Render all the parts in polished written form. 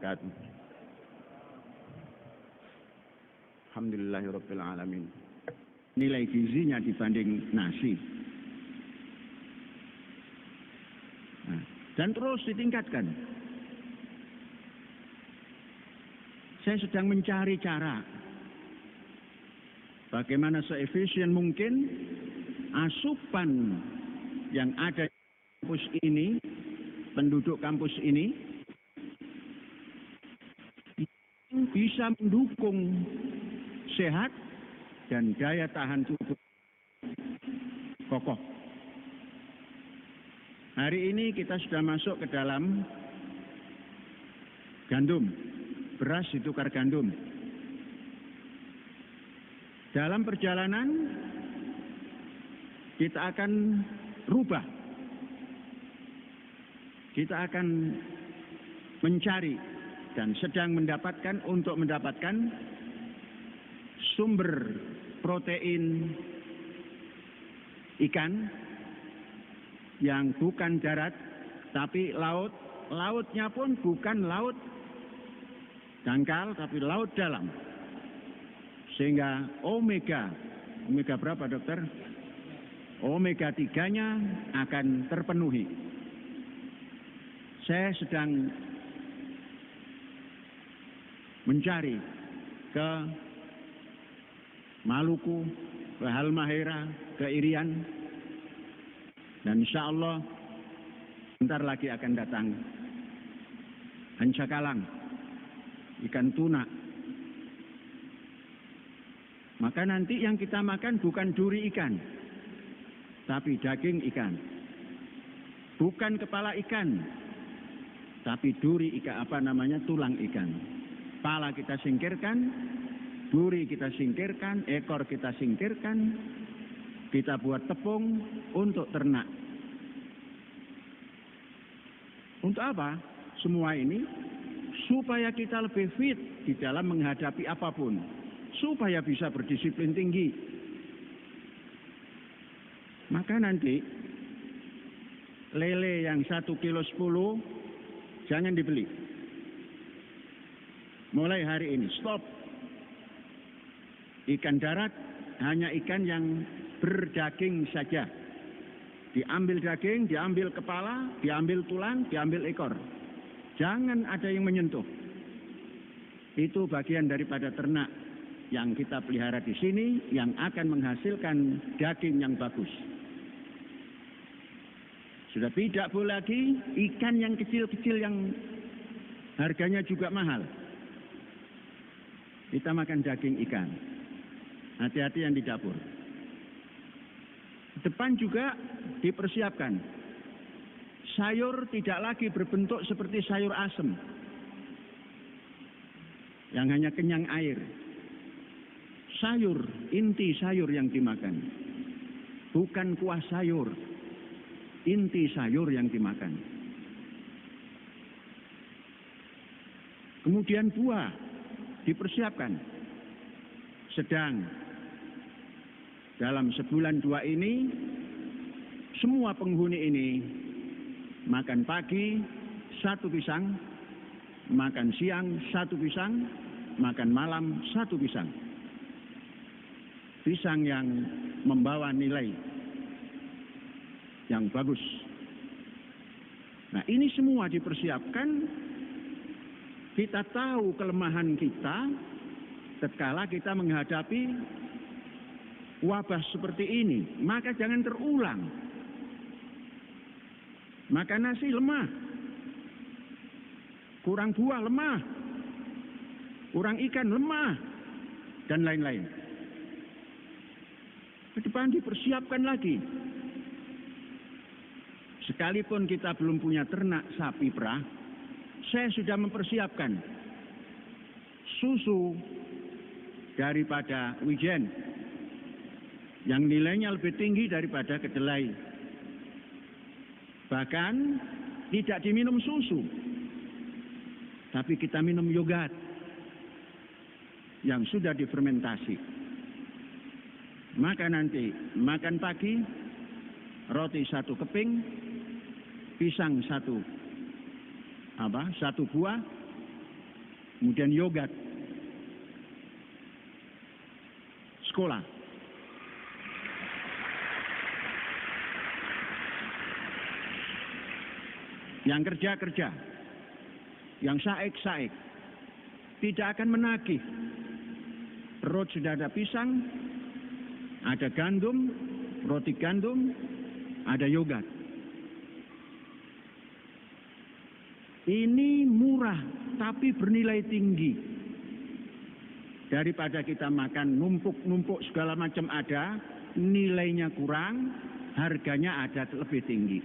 wabarakatuh. Alhamdulillahirabbil alamin. Nilai gizinya dibanding nasi. Nah, dan terus ditingkatkan. Saya sedang mencari cara bagaimana seefisien mungkin asupan yang ada di kampus ini, penduduk kampus ini, bisa mendukung sehat dan daya tahan tubuh kokoh. Hari ini kita sudah masuk ke dalam gandum. Beras ditukar gandum. Dalam perjalanan kita akan rubah. Kita akan mencari dan sedang mendapatkan sumber protein ikan yang bukan darat tapi laut. Lautnya pun bukan laut dangkal tapi laut dalam, sehingga omega berapa dokter? Omega 3-nya akan terpenuhi. Saya sedang mencari ke Maluku, ke Halmahera, ke Irian, dan insya Allah bentar lagi akan datang Hancakalang, ikan tuna. Maka nanti yang kita makan bukan duri ikan, tapi daging ikan. Bukan kepala ikan, tapi duri ikan, tulang ikan. Kepala kita singkirkan, duri kita singkirkan, ekor kita singkirkan, kita buat tepung untuk ternak. Untuk apa? Semua ini supaya kita lebih fit di dalam menghadapi apapun, supaya bisa berdisiplin tinggi. Maka nanti lele yang 1 kilo 10 jangan dibeli. Mulai hari ini stop. Ikan darat hanya ikan yang berdaging saja. Diambil daging, diambil kepala, diambil tulang, diambil ekor. Jangan ada yang menyentuh. Itu bagian daripada ternak yang kita pelihara di sini yang akan menghasilkan daging yang bagus. Sudah tidak boleh lagi ikan yang kecil-kecil yang harganya juga mahal. Kita makan daging ikan. Hati-hati yang di dapur. Depan juga dipersiapkan. Sayur tidak lagi berbentuk seperti sayur asem yang hanya kenyang air. Sayur, inti sayur yang dimakan. Bukan kuah sayur. Inti sayur yang dimakan. Kemudian buah dipersiapkan. Sedang dalam sebulan 2 ini semua penghuni ini makan pagi 1 pisang, makan siang 1 pisang, makan malam 1 pisang. Pisang yang membawa nilai yang bagus. Nah, ini semua dipersiapkan. Kita tahu kelemahan kita tatkala kita menghadapi wabah seperti ini, maka jangan terulang. Makan nasi lemah, kurang buah lemah, kurang ikan lemah, dan lain-lain. Ke depan dipersiapkan lagi. Sekalipun kita belum punya ternak sapi perah, saya sudah mempersiapkan susu daripada wijen yang nilainya lebih tinggi daripada kedelai. Bahkan tidak diminum susu, tapi kita minum yogurt yang sudah difermentasi. Maka nanti makan pagi roti 1 keping, pisang 1 buah, kemudian yogurt, sekolah. Yang kerja, yang saik, tidak akan menagih. Perut sudah ada pisang, ada gandum, roti gandum, ada yogurt. Ini murah tapi bernilai tinggi. Daripada kita makan numpuk-numpuk segala macam ada, nilainya kurang, harganya ada lebih tinggi.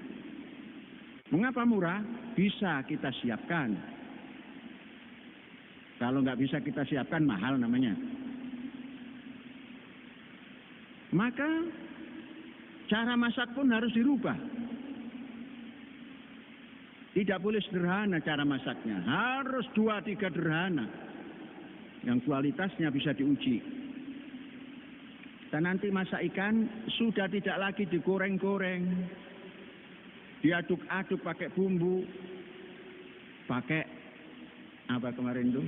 Mengapa murah? Bisa kita siapkan. Kalau nggak bisa kita siapkan, mahal namanya. Maka cara masak pun harus dirubah. Tidak boleh sederhana cara masaknya. Harus 2-3 derhana. Yang kualitasnya bisa diuji. Dan nanti masak ikan sudah tidak lagi digoreng-goreng. Diaduk-aduk pakai bumbu. Pakai apa kemarin itu?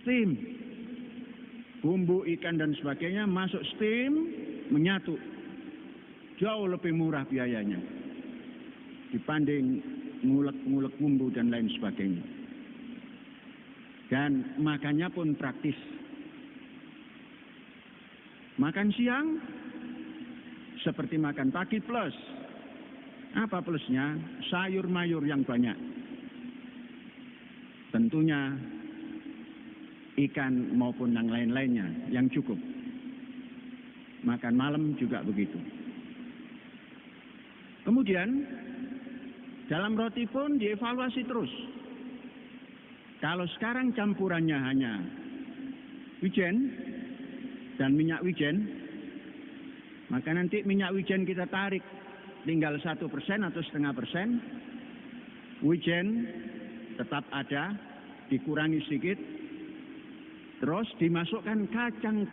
Steam. Bumbu ikan dan sebagainya masuk steam, menyatu. Jauh lebih murah biayanya dibanding ngulek-ngulek bumbu dan lain sebagainya. Dan makannya pun praktis. Makan siang seperti makan pagi plus. Apa plusnya? Sayur mayur yang banyak. Tentunya ikan maupun yang lain-lainnya yang cukup. Makan malam juga begitu. Kemudian dalam roti pun dievaluasi terus. Kalau sekarang campurannya hanya wijen dan minyak wijen, maka nanti minyak wijen kita tarik tinggal 1% atau 0,5%. Wijen tetap ada, dikurangi sedikit, terus dimasukkan kacang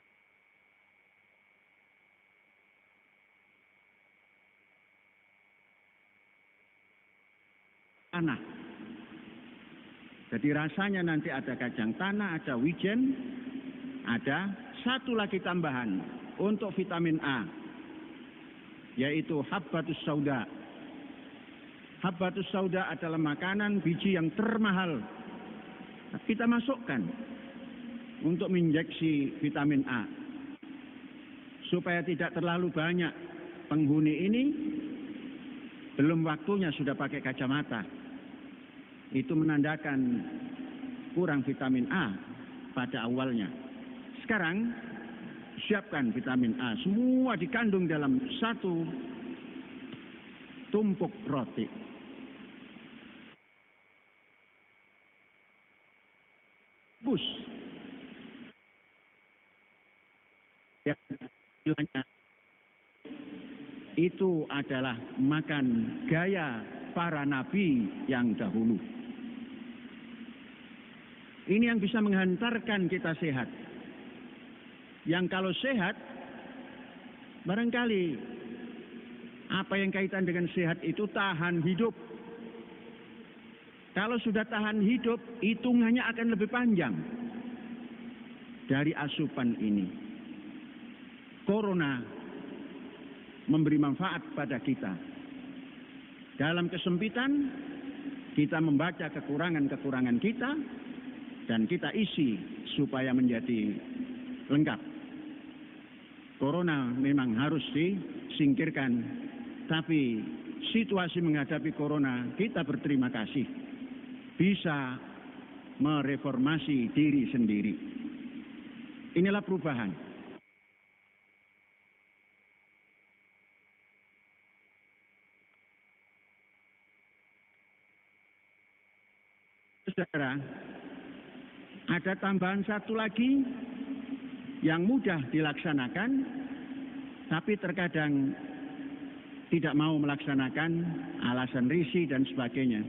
tanah. Jadi rasanya nanti ada kacang tanah, ada wijen, ada satu lagi tambahan untuk vitamin A, yaitu habbatus sauda. Habbatus sauda adalah makanan biji yang termahal. Kita masukkan untuk menginjeksi vitamin A. Supaya tidak terlalu banyak penghuni ini, belum waktunya sudah pakai kacamata. Itu menandakan kurang vitamin A pada awalnya. Sekarang siapkan vitamin A, semua dikandung dalam satu tumpuk roti. Bus. Itu adalah makan gaya para nabi yang dahulu. Ini yang bisa menghantarkan kita sehat. Yang kalau sehat, barangkali apa yang kaitan dengan sehat itu tahan hidup. Kalau sudah tahan hidup, hitungannya akan lebih panjang dari asupan ini. Corona memberi manfaat pada kita. Dalam kesempitan, kita membaca kekurangan-kekurangan kita, dan kita isi supaya menjadi lengkap. Corona memang harus disingkirkan, tapi situasi menghadapi corona kita berterima kasih bisa mereformasi diri sendiri. Inilah perubahan. Saudara, ada tambahan satu lagi yang mudah dilaksanakan, tapi terkadang tidak mau melaksanakan, alasan risih dan sebagainya.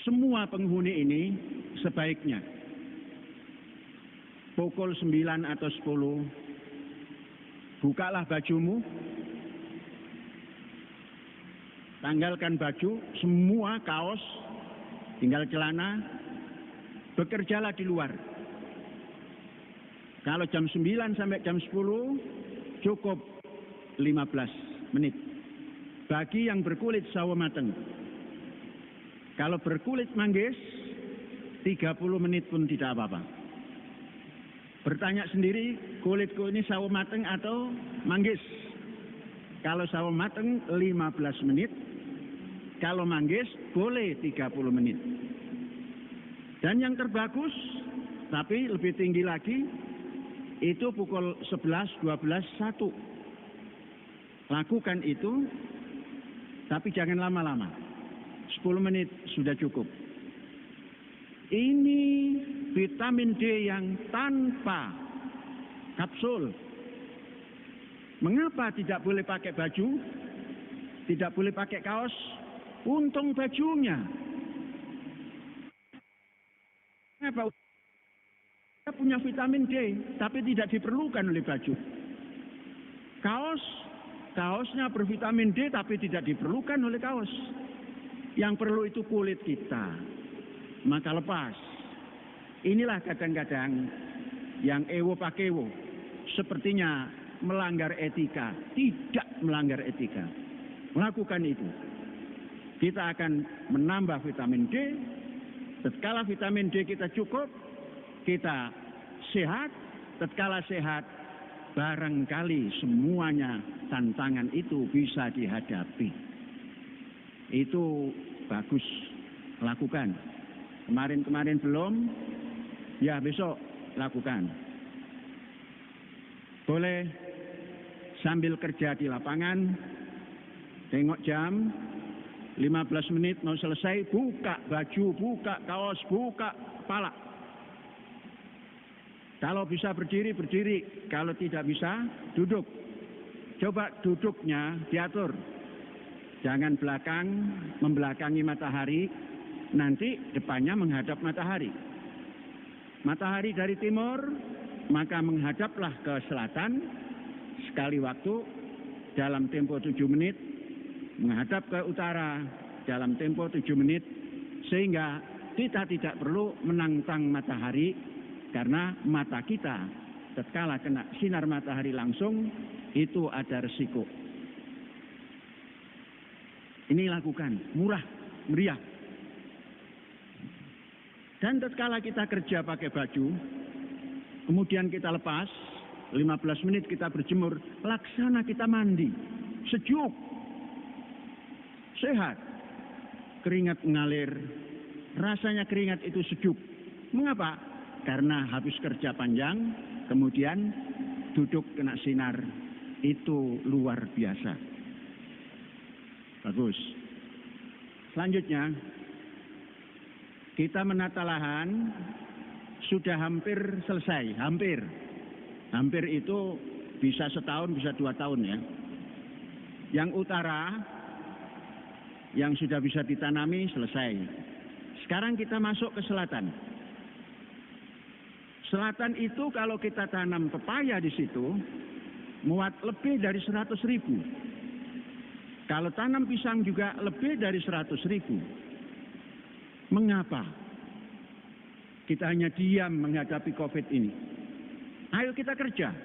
Semua penghuni ini sebaiknya pukul 9 atau 10, bukalah bajumu, tanggalkan baju, semua kaos, tinggal celana, bekerjalah di luar. Kalau jam 9 sampai jam 10 cukup 15 menit. Bagi yang berkulit sawo mateng. Kalau berkulit manggis 30 menit pun tidak apa-apa. Bertanya sendiri, kulitku ini sawo mateng atau manggis? Kalau sawo mateng 15 menit, kalau manggis boleh 30 menit. Dan yang terbagus, tapi lebih tinggi lagi, itu pukul 11, 12, 1. Lakukan itu, tapi jangan lama-lama. 10 menit sudah cukup. Ini vitamin D yang tanpa kapsul. Mengapa tidak boleh pakai baju? Tidak boleh pakai kaos? Untung bajunya. Kenapa? Kita punya vitamin D, tapi tidak diperlukan oleh baju. Kaosnya bervitamin D, tapi tidak diperlukan oleh kaos. Yang perlu itu kulit kita. Maka lepas. Inilah kadang-kadang yang ewo pakewo. Sepertinya melanggar etika. Tidak melanggar etika. Melakukan itu. Kita akan menambah vitamin D. Tatkala vitamin D kita cukup, kita sehat. Tatkala sehat, barangkali semuanya tantangan itu bisa dihadapi. Itu bagus, lakukan. Kemarin-kemarin belum, ya besok lakukan. Boleh sambil kerja di lapangan, tengok jam, 15 menit mau selesai, buka baju, buka kaos, buka kepala. Kalau bisa berdiri, berdiri. Kalau tidak bisa, duduk. Coba duduknya diatur. Jangan belakang, membelakangi matahari, nanti depannya menghadap matahari. Matahari dari timur, maka menghadaplah ke selatan, sekali waktu, dalam tempo 7 menit, menghadap ke utara, dalam tempo 7 menit, sehingga kita tidak perlu menantang matahari, karena mata kita tatkala kena sinar matahari langsung itu ada resiko. Ini lakukan, murah, meriah. Dan tatkala kita kerja pakai baju, kemudian kita lepas, 15 menit kita berjemur, laksana kita mandi, sejuk, sehat, keringat mengalir, rasanya keringat itu sejuk. Mengapa? Karena habis kerja panjang, kemudian duduk kena sinar, itu luar biasa. Bagus. Selanjutnya, kita menata lahan sudah hampir selesai, hampir. Hampir itu bisa setahun, bisa 2 tahun ya. Yang utara, yang sudah bisa ditanami selesai. Sekarang kita masuk ke selatan. Selatan itu kalau kita tanam pepaya di situ, muat lebih dari 100.000. Kalau tanam pisang juga lebih dari 100.000. Mengapa? Kita hanya diam menghadapi COVID ini. Ayo kita kerja.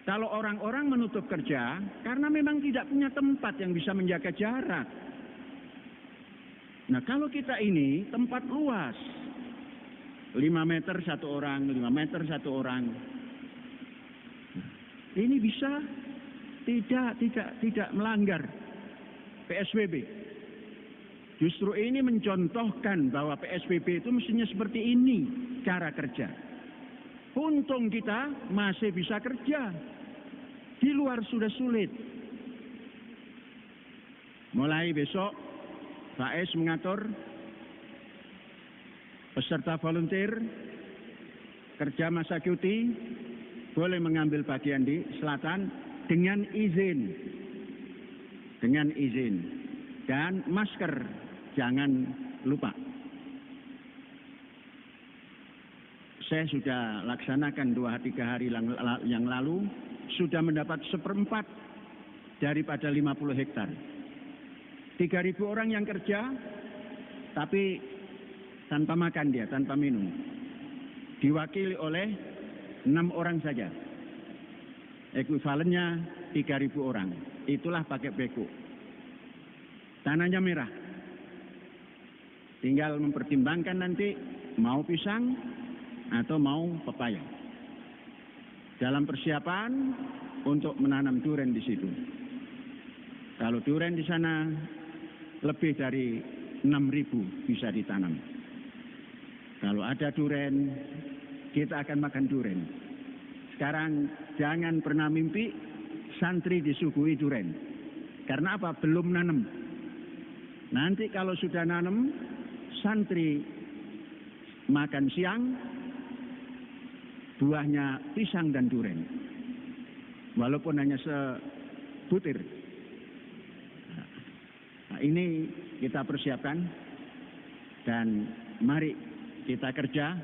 Kalau orang-orang menutup kerja, karena memang tidak punya tempat yang bisa menjaga jarak. Nah kalau kita ini tempat luas. 5 meter 1 orang, 5 meter 1 orang. Ini bisa tidak melanggar PSBB. Justru ini mencontohkan bahwa PSBB itu mestinya seperti ini cara kerja. Untung kita masih bisa kerja. Di luar sudah sulit. Mulai besok, Pak S mengatur peserta volunteer kerja masa cuti boleh mengambil bagian di selatan dengan izin. Dengan izin. Dan masker jangan lupa. Saya sudah laksanakan 2-3 hari yang lalu, sudah mendapat 1/4 daripada 50 hektar. 3.000 orang yang kerja, tapi tanpa makan dia, tanpa minum. Diwakili oleh 6 orang saja. Ekuivalennya 3.000 orang. Itulah pakai beku. Tanahnya merah. Tinggal mempertimbangkan nanti mau pisang atau mau pepaya. Dalam persiapan untuk menanam durian di situ. Kalau durian di sana lebih dari 6.000 bisa ditanam. Kalau ada durian, kita akan makan durian. Sekarang jangan pernah mimpi santri disuguhi durian. Karena apa? Belum nanam. Nanti kalau sudah nanam, santri makan siang, buahnya pisang dan durian. Walaupun hanya sebutir. Nah, ini kita persiapkan dan mari kita kerja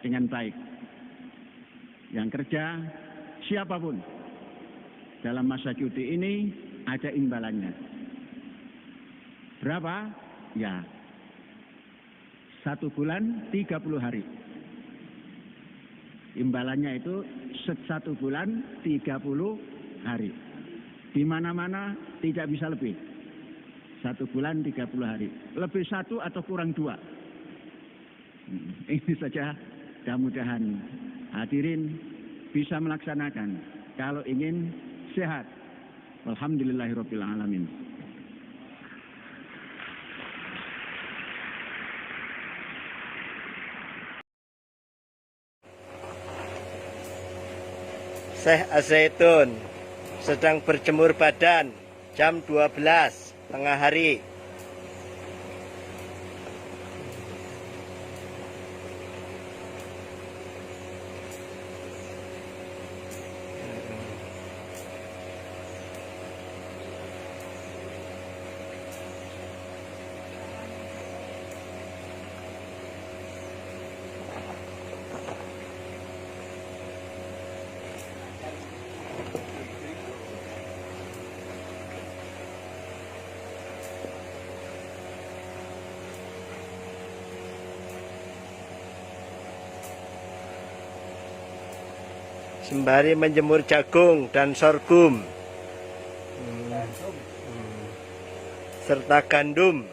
dengan baik. Yang kerja siapapun dalam masa cuti ini ada imbalannya. Berapa? Ya, 1 bulan 30 hari. Imbalannya itu 1 bulan 30 hari. Di mana-mana tidak bisa lebih. 1 bulan 30 hari. Lebih 1 atau kurang 2. Ini saja, mudah-mudahan hadirin bisa melaksanakan kalau ingin sehat. Alhamdulillahirabbil alamin. Syekh Az-Zaitun sedang berjemur badan jam 12 tengah hari. Sembari menjemur jagung dan sorghum serta gandum.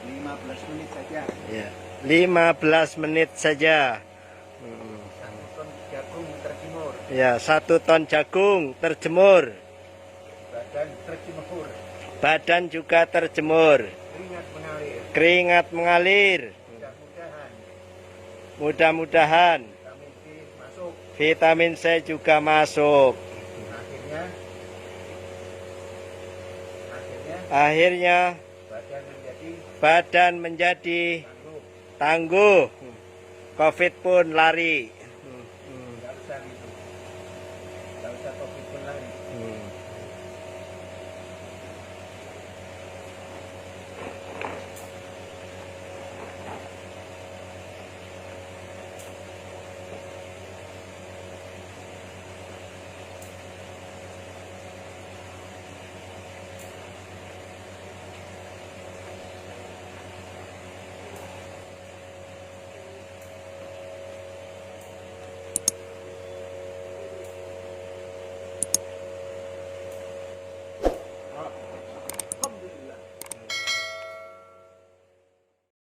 15 menit saja. Ya, 15 menit saja. 1 ton jagung terjemur. Ya, 1 ton jagung terjemur. Badan terjemur. Badan juga terjemur. Keringat mengalir. Keringat mengalir. Mudah-mudahan Vitamin C masuk. vitamin C juga masuk. Akhirnya badan menjadi tangguh. Covid pun lari. Nggak usah COVID pun lari.